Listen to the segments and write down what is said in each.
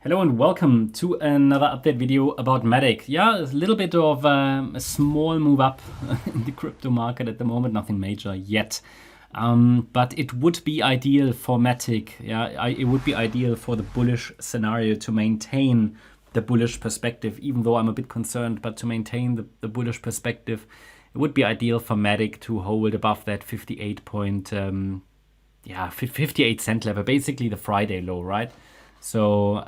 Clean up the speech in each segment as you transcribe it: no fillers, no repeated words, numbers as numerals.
Hello and welcome to another update video about MATIC. Yeah, a little bit of a small move up in the crypto market at the moment, nothing major yet. But it would be ideal for MATIC. Yeah, it would be ideal for the bullish scenario to maintain the bullish perspective, even though I'm a bit concerned, but to maintain the bullish perspective, it would be ideal for MATIC to hold above that 58 cent level, basically the Friday low, right? So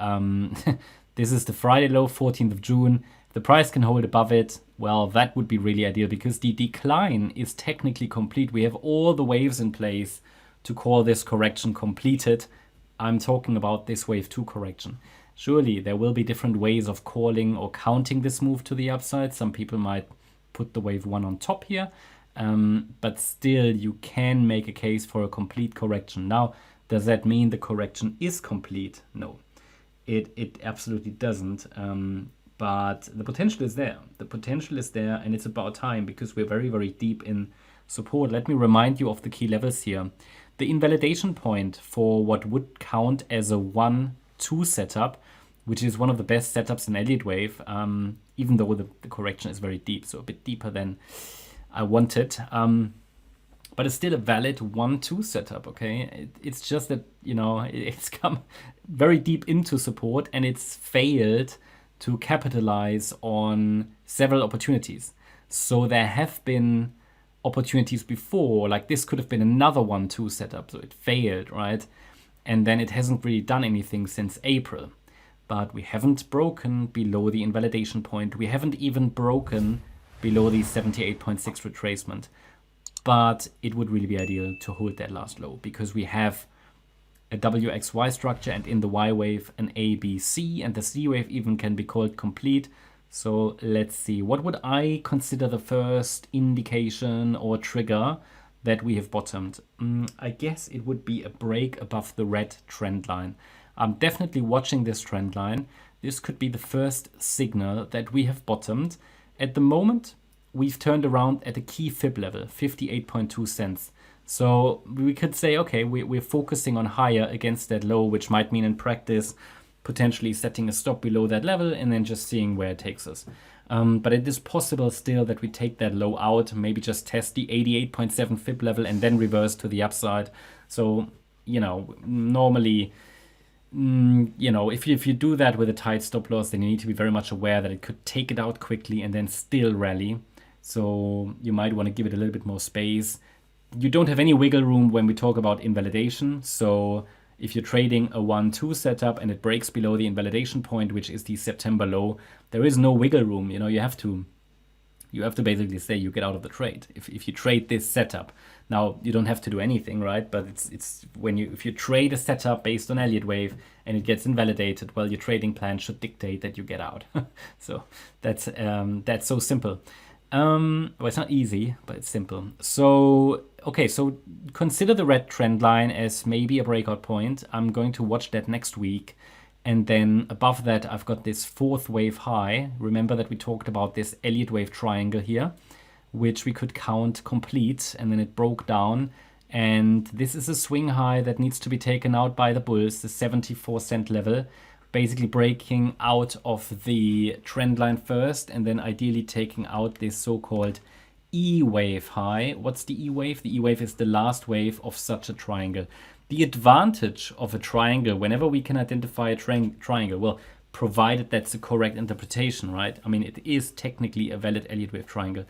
this is the Friday low, 14th of June. If the price can hold above it, well, that would be really ideal because the decline is technically complete. We have all the waves in place to call this correction completed. I'm talking about this wave 2 correction. Surely there will be different ways of calling or counting this move to the upside. Some people might put the wave 1 on top here, but still you can make a case for a complete correction. Now, does that mean the correction is complete? No, it absolutely doesn't. But the potential is there. The potential is there, and it's about time because we're very, very deep in support. Let me remind you of the key levels here. The invalidation point for what would count as a 1-2 setup, which is one of the best setups in Elliott wave, even though the correction is very deep, so a bit deeper than I wanted. But it's still a valid 1-2 setup, okay? It's just that, you know, it's come very deep into support and it's failed to capitalize on several opportunities. So there have been opportunities before, like this could have been another 1-2 setup, so it failed, right? And then it hasn't really done anything since April. But we haven't broken below the invalidation point. We haven't even broken below the 78.6 retracement. But it would really be ideal to hold that last low because we have a WXY structure and in the Y wave an ABC, and the C wave even can be called complete. So let's see, what would I consider the first indication or trigger that we have bottomed? I guess it would be a break above the red trend line. I'm definitely watching this trend line. This could be the first signal that we have bottomed. At the moment, we've turned around at a key fib level, 58.2 cents. So we could say, okay, we're focusing on higher against that low, which might mean in practice potentially setting a stop below that level and then just seeing where it takes us. But it is possible still that we take that low out, maybe just test the 88.7 fib level and then reverse to the upside. So, you know, normally, you know, if you do that with a tight stop loss, then you need to be very much aware that it could take it out quickly and then still rally. So you might want to give it a little bit more space. You don't have any wiggle room when we talk about invalidation. So if you're trading a 1-2 setup and it breaks below the invalidation point, which is the September low, there is no wiggle room. You know, you have to basically say you get out of the trade. If you trade this setup, now you don't have to do anything, right? But it's when if you trade a setup based on Elliott wave and it gets invalidated, well, your trading plan should dictate that you get out. So that's so simple. Well, it's not easy, but it's simple. So, okay, so consider the red trend line as maybe a breakout point. I'm going to watch that next week. And then above that, I've got this fourth wave high. Remember that we talked about this Elliott wave triangle here, which we could count complete, and then it broke down. And this is a swing high that needs to be taken out by the bulls, the 74 cent level. Basically breaking out of the trend line first and then ideally taking out this so-called E wave high. What's the E wave? The E wave is the last wave of such a triangle. The advantage of a triangle, whenever we can identify a triangle, well, provided that's the correct interpretation, right? I mean, it is technically a valid Elliott wave triangle.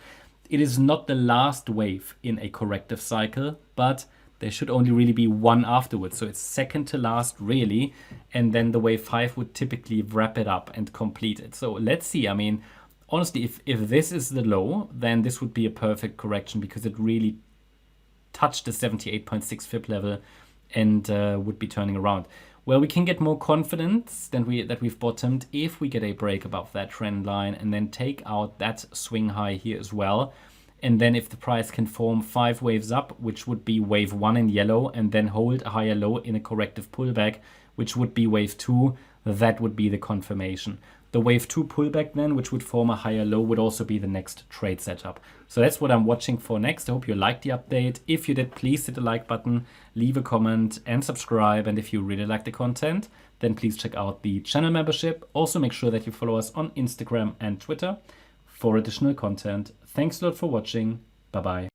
It is not the last wave in a corrective cycle, but there should only really be one afterwards. So it's second to last, really. And then the wave 5 would typically wrap it up and complete it. So let's see. I mean, honestly, if this is the low, then this would be a perfect correction because it really touched the 78.6 fib level and would be turning around. Well, we can get more confidence that we've bottomed if we get a break above that trend line and then take out that swing high here as well. And then if the price can form 5 waves up, which would be wave 1 in yellow, and then hold a higher low in a corrective pullback, which would be wave 2, that would be the confirmation. The wave 2 pullback then, which would form a higher low, would also be the next trade setup. So that's what I'm watching for next. I hope you liked the update. If you did, please hit the like button, leave a comment and subscribe. And if you really like the content, then please check out the channel membership. Also make sure that you follow us on Instagram and Twitter for additional content. Thanks a lot for watching. Bye-bye.